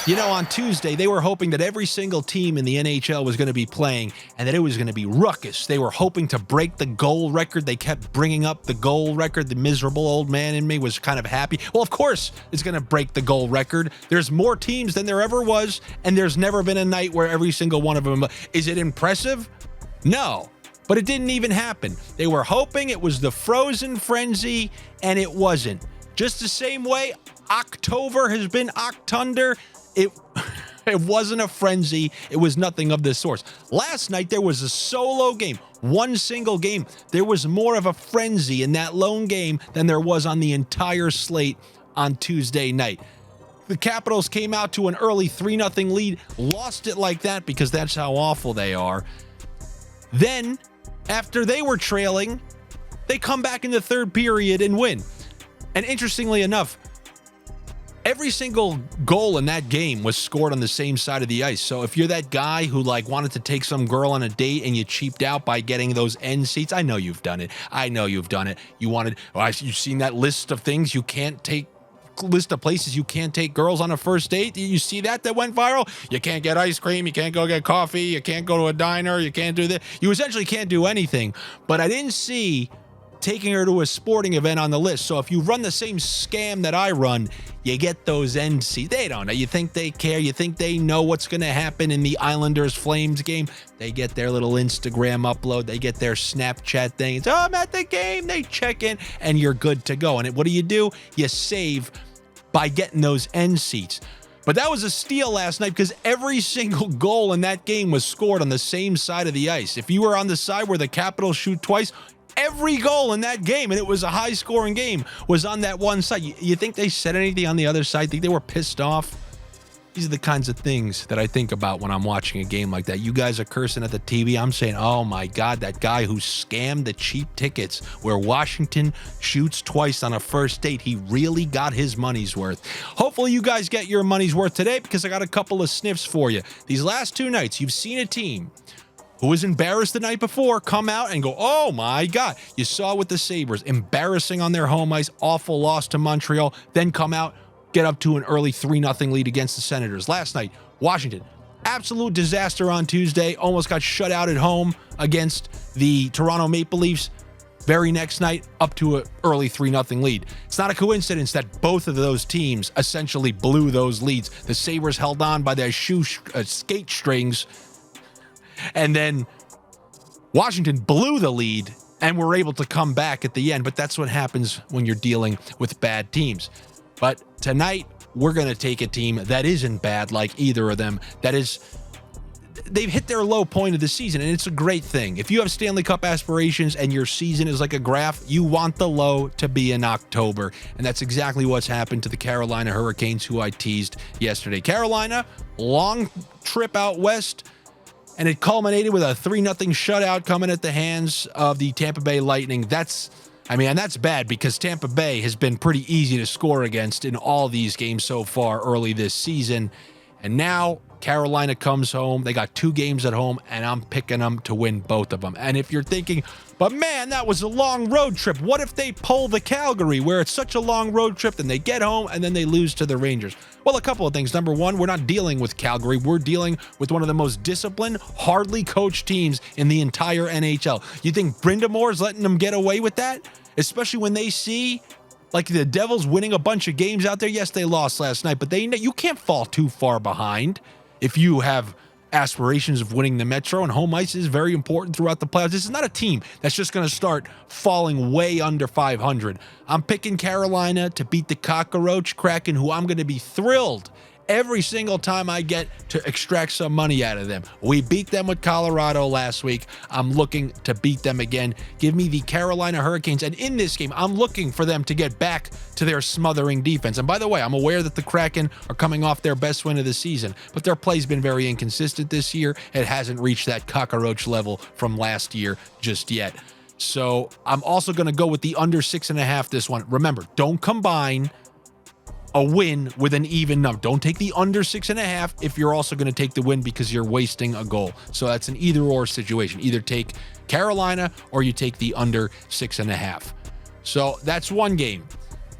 You know, on Tuesday, they were hoping that every single team in the NHL was going to be playing and that it was going to be ruckus. They were hoping to break the goal record. They kept bringing up the goal record. The miserable old man in me was kind of happy. Well, of course, it's going to break the goal record. There's more teams than there ever was, and there's never been a night where every single one of them... Is it impressive? No. But it didn't even happen. They were hoping it was the frozen frenzy, and it wasn't. Just the same way October has been Octunder. It wasn't a frenzy. It was nothing of this sort. Last night, there was a solo game, one single game. There was more of a frenzy in that lone game than there was on the entire slate on Tuesday night. The Capitals came out to an early 3-0 lead, lost it like that because that's how awful they are. Then, after they were trailing, they come back in the third period and win. And interestingly enough, every single goal in that game was scored on the same side of the ice. So if you're that guy who wanted to take some girl on a date and you cheaped out by getting those end seats, I know you've done it. You've seen that list of things you can't take, list of places you can't take girls on a first date. You see that went viral? You can't get ice cream. You can't go get coffee. You can't go to a diner. You can't do that. You essentially can't do anything. But I didn't see taking her to a sporting event on the list. So if you run the same scam that I run, you get those end seats. They don't know. You think they care? You think they know what's going to happen in the Islanders-Flames game? They get their little Instagram upload. They get their Snapchat thing. It's, oh, I'm at the game. They check in, and you're good to go. And what do? You save by getting those end seats. But that was a steal last night because every single goal in that game was scored on the same side of the ice. If you were on the side where the Capitals shoot twice, every goal in that game, and it was a high-scoring game, was on that one side. You think they said anything on the other side? Think they were pissed off? These are the kinds of things that I think about when I'm watching a game like that. You guys are cursing at the TV. I'm saying, oh my God, that guy who scammed the cheap tickets where Washington shoots twice on a first date, he really got his money's worth. Hopefully you guys get your money's worth today because I got a couple of sniffs for you. These last two nights, you've seen a team who was embarrassed the night before come out and go, oh my God. You saw with the Sabres, embarrassing on their home ice, awful loss to Montreal, then come out, get up to an early 3-0 lead against the Senators. Last night, Washington, absolute disaster on Tuesday, almost got shut out at home against the Toronto Maple Leafs. Very next night, up to an early 3-0 lead. It's not a coincidence that both of those teams essentially blew those leads. The Sabres held on by their skate strings, and then Washington blew the lead and were able to come back at the end. But that's what happens when you're dealing with bad teams. But tonight, we're going to take a team that isn't bad like either of them. They've hit their low point of the season, and it's a great thing. If you have Stanley Cup aspirations and your season is like a graph, you want the low to be in October. And that's exactly what's happened to the Carolina Hurricanes, who I teased yesterday. Carolina, long trip out west, and it culminated with a 3-0 shutout coming at the hands of the Tampa Bay Lightning. That's bad because Tampa Bay has been pretty easy to score against in all these games so far early this season. And now Carolina comes home. They got 2 games at home, and I'm picking them to win both of them. And if you're thinking, but man, that was a long road trip. What if they pull the Calgary where it's such a long road trip and they get home and then they lose to the Rangers? Well, a couple of things. Number one, we're not dealing with Calgary. We're dealing with one of the most disciplined, hardly coached teams in the entire NHL. You think Brindamore's letting them get away with that? Especially when they see the Devils winning a bunch of games out there. Yes, they lost last night, but you can't fall too far behind if you have aspirations of winning the Metro, and home ice is very important throughout the playoffs. This is not a team that's just going to start falling way under 500. I'm picking Carolina to beat the Cockroach Kraken, who I'm going to be thrilled every single time I get to extract some money out of them. We beat them with Colorado last week. I'm looking to beat them again. Give me the Carolina Hurricanes. And in this game, I'm looking for them to get back to their smothering defense. And by the way, I'm aware that the Kraken are coming off their best win of the season, but their play's been very inconsistent this year. It hasn't reached that cockroach level from last year just yet. So I'm also going to go with the under 6.5 this one. Remember, don't combine a win with an even number. Don't take the under 6.5 if you're also going to take the win because you're wasting a goal. So that's an either or situation. Either take Carolina or you take the under 6.5. So that's one game.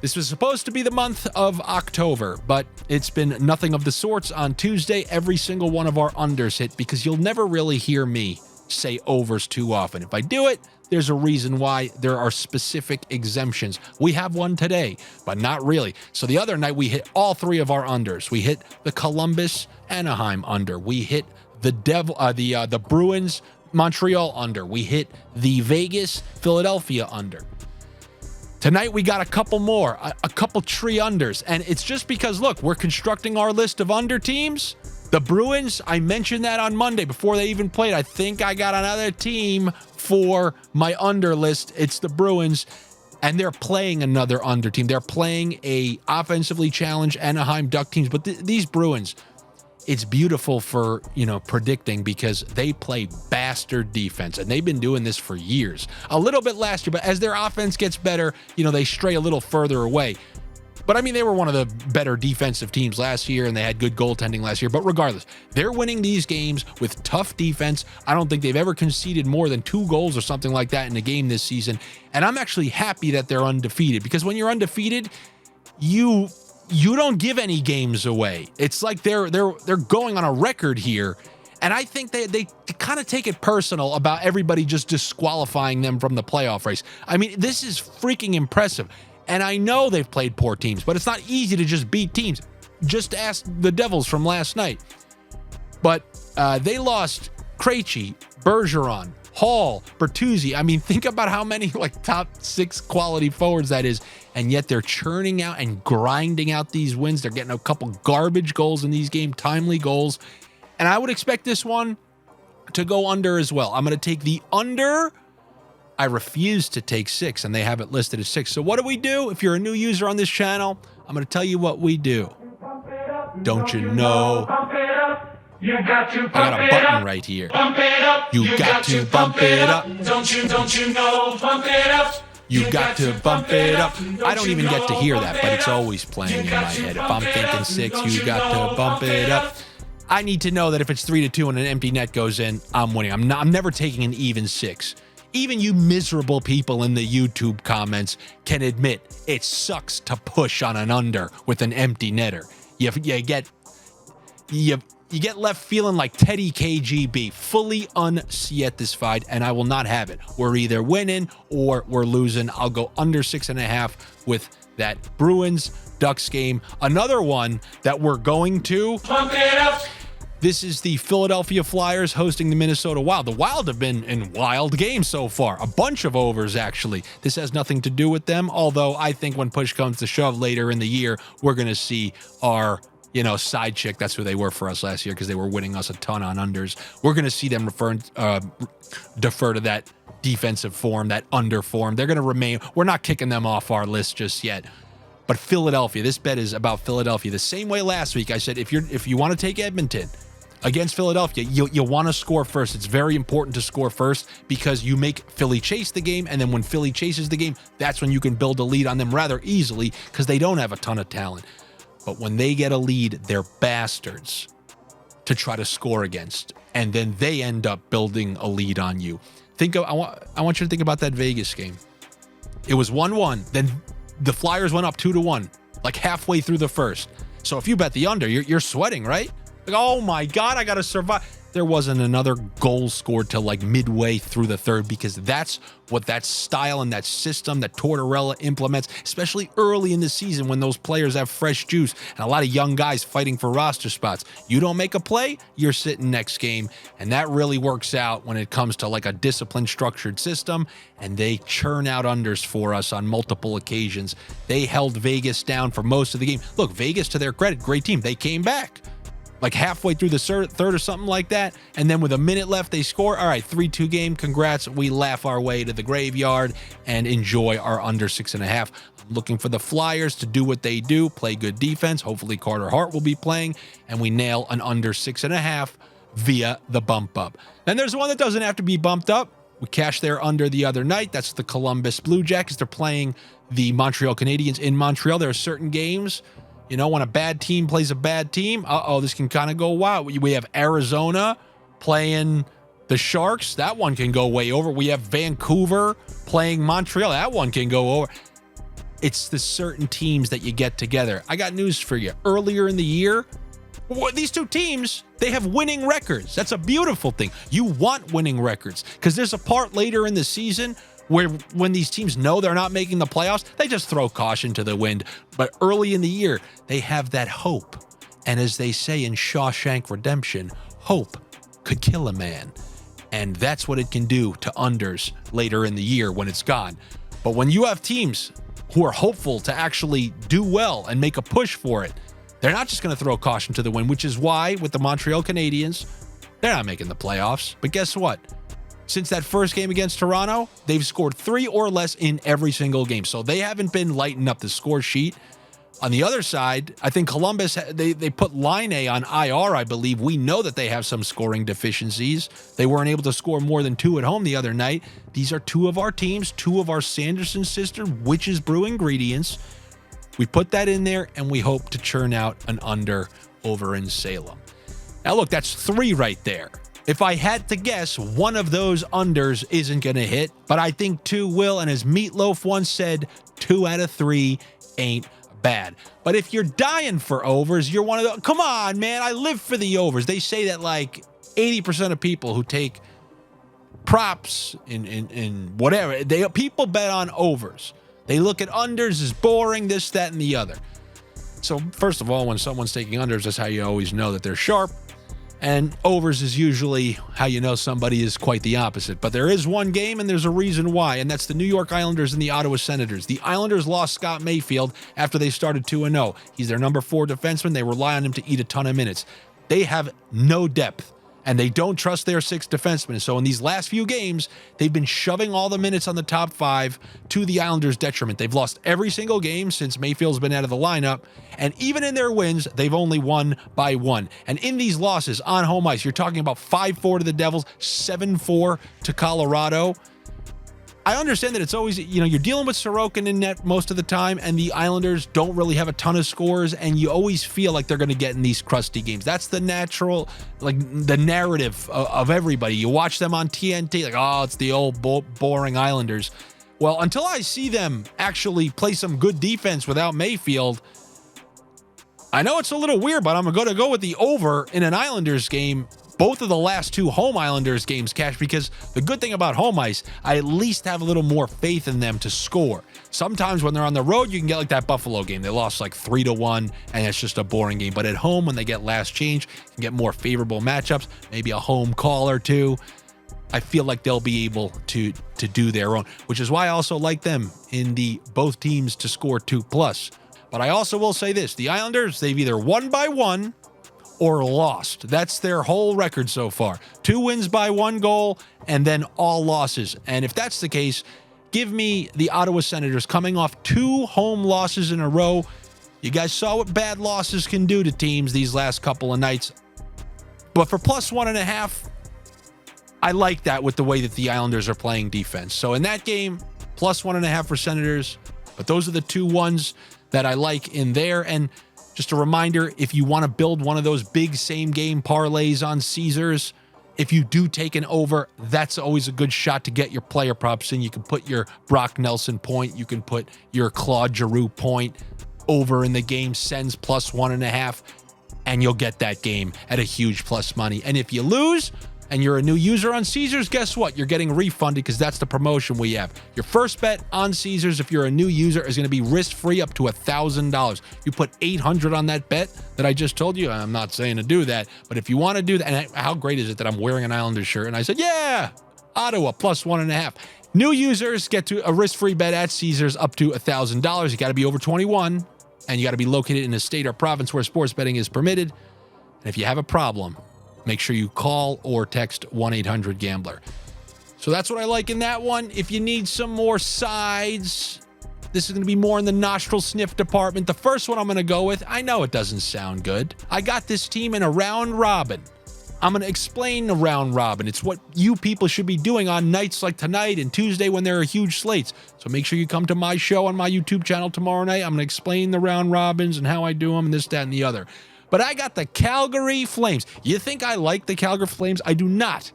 This was supposed to be the month of October, but it's been nothing of the sorts. On Tuesday, every single one of our unders hit because you'll never really hear me say overs too often. If I do it, there's a reason why. There are specific exemptions. We have one today, but not really. So the other night we hit all three of our unders. We hit the Columbus Anaheim under. We hit the Bruins Montreal under. We hit the Vegas Philadelphia under. Tonight, we got a couple more, a couple tree unders. And it's just because, look, we're constructing our list of under teams. The Bruins, I mentioned that on Monday before they even played. I think I got another team for my under list. It's the Bruins, and they're playing another under team. They're playing a offensively challenged Anaheim Duck teams. But these Bruins, it's beautiful for, predicting because they play bastard defense, and they've been doing this for years. A little bit last year, but as their offense gets better, they stray a little further away. But I mean, they were one of the better defensive teams last year, and they had good goaltending last year. But regardless, they're winning these games with tough defense. I don't think they've ever conceded more than 2 goals or something like that in a game this season. And I'm actually happy that they're undefeated, because when you're undefeated, you don't give any games away. It's like they're going on a record here. And I think they kind of take it personal about everybody just disqualifying them from the playoff race. I mean, this is freaking impressive. And I know they've played poor teams, but it's not easy to just beat teams. Just ask the Devils from last night. But they lost Krejci, Bergeron, Hall, Bertuzzi. I mean, think about how many top 6 quality forwards that is. And yet they're churning out and grinding out these wins. They're getting a couple garbage goals in these games, timely goals. And I would expect this one to go under as well. I'm going to take the under. I refuse to take 6, and they have it listed as 6. So what do? If you're a new user on this channel, I'm going to tell you what we do. Don't you know? You got to I got a button right here. Bump it up. You got to bump it up. Don't you know? Bump it up. You got to bump it up. I don't even get to hear that, but it's always playing in my head. If I'm thinking 6, you got to bump it up. I need to know that if it's 3-2 and an empty net goes in, I'm winning. I'm never taking an even 6. Even you miserable people in the YouTube comments can admit it sucks to push on an under with an empty netter. You get left feeling like Teddy KGB, fully unsatisfied, and I will not have it. We're either winning or we're losing. I'll go under 6.5 with that Bruins Ducks game. Another one that we're going to Pump it up. This is the Philadelphia Flyers hosting the Minnesota Wild. The Wild have been in wild games so far. A bunch of overs, actually. This has nothing to do with them, although I think when push comes to shove later in the year, we're going to see our, side chick. That's who they were for us last year because they were winning us a ton on unders. We're going to see them defer to that defensive form, that under form. They're going to remain. We're not kicking them off our list just yet. But Philadelphia, this bet is about Philadelphia. The same way last week I said, if you want to take Edmonton against Philadelphia, you want to score first. It's very important to score first because you make Philly chase the game, and then when Philly chases the game, that's when you can build a lead on them rather easily because they don't have a ton of talent. But when they get a lead, they're bastards to try to score against, and then they end up building a lead on you. I want you to think about that Vegas game. It was 1-1, then the Flyers went up 2-1, like halfway through the first. So if you bet the under, you're sweating, right? Like, oh my God, I got to survive. There wasn't another goal scored till like midway through the third because that's what that style and that system that Tortorella implements, especially early in the season when those players have fresh juice and a lot of young guys fighting for roster spots. You don't make a play, you're sitting next game. And that really works out when it comes to like a disciplined, structured system. And they churn out unders for us on multiple occasions. They held Vegas down for most of the game. Look, Vegas, to their credit, great team. They came back like halfway through the third or something like that. And then with a minute left, they score. All right, 3-2 game. Congrats. We laugh our way to the graveyard and enjoy our under 6.5. I'm looking for the Flyers to do what they do, play good defense. Hopefully Carter Hart will be playing, and we nail an under 6.5 via the bump up. Then there's one that doesn't have to be bumped up. We cashed their under the other night. That's the Columbus Blue Jackets. They're playing the Montreal Canadiens in Montreal. There are certain games, when a bad team plays a bad team, this can kind of go wild. We have Arizona playing the Sharks. That one can go way over. We have Vancouver playing Montreal. That one can go over. It's the certain teams that you get together. I got news for you. Earlier in the year, these two teams, they have winning records. That's a beautiful thing. You want winning records because there's a part later in the season where when these teams know they're not making the playoffs, they just throw caution to the wind. But early in the year, they have that hope. And as they say in Shawshank Redemption, hope could kill a man. And that's what it can do to unders later in the year when it's gone. But when you have teams who are hopeful to actually do well and make a push for it, they're not just going to throw caution to the wind, which is why with the Montreal Canadiens, they're not making the playoffs. But guess what? Since that first game against Toronto, they've scored 3 or less in every single game. So they haven't been lighting up the score sheet. On the other side, I think Columbus, they put Line A on IR, I believe. We know that they have some scoring deficiencies. They weren't able to score more than 2 at home the other night. These are 2 of our teams, 2 of our Sanderson sister witches brew ingredients. We put that in there, and we hope to churn out an under over in Salem. Now, look, that's 3 right there. If I had to guess, one of those unders isn't going to hit, but I think 2 will. And as Meatloaf once said, 2 out of 3 ain't bad. But if you're dying for overs, you're one of the, come on, man, I live for the overs. They say that like 80% of people who take props in whatever, people bet on overs. They look at unders as boring, this, that, and the other. So first of all, when someone's taking unders, that's how you always know that they're sharp. And overs is usually how you know somebody is quite the opposite. But there is one game, and there's a reason why, and that's the New York Islanders and the Ottawa Senators. The Islanders lost Scott Mayfield after they started 2-0. He's their number 4 defenseman. They rely on him to eat a ton of minutes. They have no depth, and they don't trust their 6 defensemen. So in these last few games, they've been shoving all the minutes on the top 5 to the Islanders' detriment. They've lost every single game since Mayfield's been out of the lineup, and even in their wins, they've only won by 1. And in these losses on home ice, you're talking about 5-4 to the Devils, 7-4 to Colorado. I understand that it's always, you're dealing with Sorokin in net most of the time, and the Islanders don't really have a ton of scores, and you always feel like they're going to get in these crusty games. That's the natural, the narrative of everybody. You watch them on TNT, like, oh, it's the old boring Islanders. Well, until I see them actually play some good defense without Mayfield, I know it's a little weird, but I'm going to go with the over in an Islanders game. Both of the last 2 home Islanders games cash, because the good thing about home ice, I at least have a little more faith in them to score. Sometimes when they're on the road, you can get like that Buffalo game. They lost like 3-1, and it's just a boring game. But at home, when they get last change, you can get more favorable matchups, maybe a home call or 2. I feel like they'll be able to do their own, which is why I also like them in the both teams to score 2+. But I also will say this, the Islanders, they've either won by 1 or lost. That's their whole record so far. 2 wins by 1 goal, and then all losses. And if that's the case, give me the Ottawa Senators coming off 2 home losses in a row. You guys saw what bad losses can do to teams these last couple of nights. But for +1.5, I like that with the way that the Islanders are playing defense. So in that game, +1.5 for Senators. But those are the 2 ones that I like in there. And just a reminder, if you want to build one of those big same-game parlays on Caesars, if you do take an over, that's always a good shot to get your player props in. You can put your Brock Nelson point. You can put your Claude Giroux point over in the game, Sens +1.5, and you'll get that game at a huge plus money. And if you lose and you're a new user on Caesars, guess what? You're getting refunded because that's the promotion we have. Your first bet on Caesars, if you're a new user, is going to be risk-free up to $1,000. You put $800 on that bet that I just told you. I'm not saying to do that, but if you want to do that, and how great is it that I'm wearing an Islanders shirt? And I said, yeah, Ottawa +1.5. New users get to a risk-free bet at Caesars up to $1,000. You got to be over 21, and you got to be located in a state or province where sports betting is permitted. And if you have a problem, make sure you call or text 1-800-GAMBLER. So that's what I like in that one. If you need some more sides, this is going to be more in the nostril sniff department. The first one I'm going to go with, I know it doesn't sound good. I got this team in a round robin. I'm going to explain the round robin. It's what you people should be doing on nights like tonight and Tuesday when there are huge slates. So make sure you come to my show on my YouTube channel tomorrow night. I'm going to explain the round robins and how I do them and this, that, and the other. But I got the Calgary Flames. You think I like the Calgary Flames? I do not.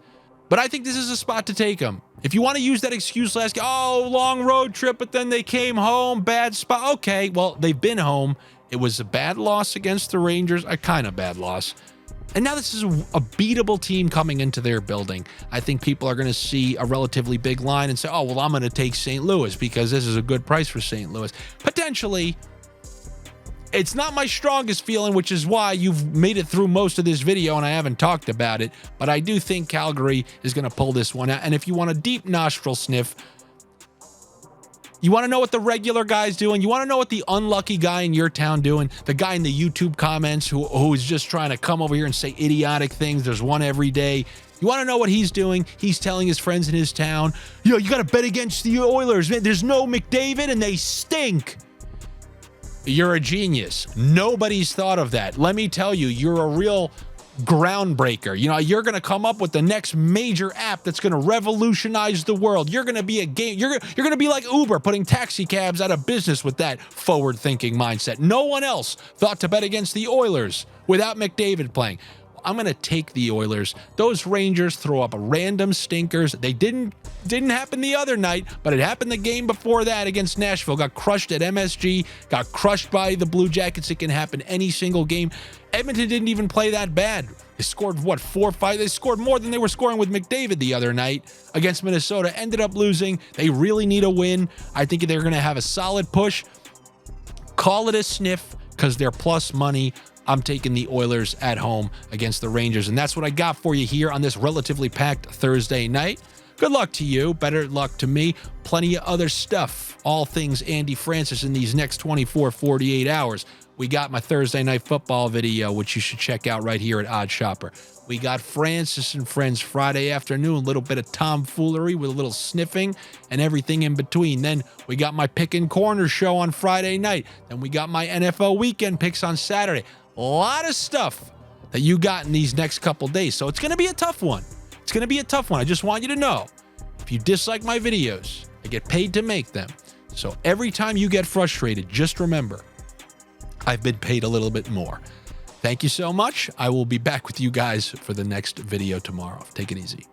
But I think this is a spot to take them. If you want to use that excuse last game, oh, long road trip, but then they came home, bad spot. Okay, well, they've been home. It was a bad loss against the Rangers, a kind of bad loss. And now this is a beatable team coming into their building. I think people are going to see a relatively big line and say, oh, well, I'm going to take St. Louis because this is a good price for St. Louis. Potentially, it's not my strongest feeling, which is why you've made it through most of this video and I haven't talked about it. But I do think Calgary is going to pull this one out. And if you want a deep nostril sniff, you want to know what the regular guy's doing? You want to know what the unlucky guy in your town doing? The guy in the YouTube comments who's just trying to come over here and say idiotic things. There's one every day. You want to know what he's doing? He's telling his friends in his town, yo, you got to bet against the Oilers. Man, there's no McDavid and they stink. You're a genius. Nobody's thought of that. Let me tell you, you're a real groundbreaker. You know, you're going to come up with the next major app that's going to revolutionize the world. You're going to be a game. You're going to be like Uber, putting taxi cabs out of business with that forward-thinking mindset. No one else thought to bet against the Oilers without McDavid playing. I'm going to take the Oilers. Those Rangers throw up random stinkers. They didn't happen the other night, but it happened the game before that against Nashville. Got crushed at MSG, got crushed by the Blue Jackets. It can happen any single game. Edmonton didn't even play that bad. They scored, 4 or 5? They scored more than they were scoring with McDavid the other night against Minnesota. Ended up losing. They really need a win. I think they're going to have a solid push. Call it a sniff because they're plus money. I'm taking the Oilers at home against the Rangers. And that's what I got for you here on this relatively packed Thursday night. Good luck to you. Better luck to me. Plenty of other stuff. All things Andy Francis in these next 24, 48 hours. We got my Thursday Night Football video, which you should check out right here at Odd Shopper. We got Francis and Friends Friday afternoon, a little bit of tomfoolery with a little sniffing and everything in between. Then we got my Pick and Corner show on Friday night. Then we got my NFL weekend picks on Saturday. A lot of stuff that you got in these next couple days. So it's going to be a tough one. It's going to be a tough one. I just want you to know, if you dislike my videos, I get paid to make them. So every time you get frustrated, just remember, I've been paid a little bit more. Thank you so much. I will be back with you guys for the next video tomorrow. Take it easy.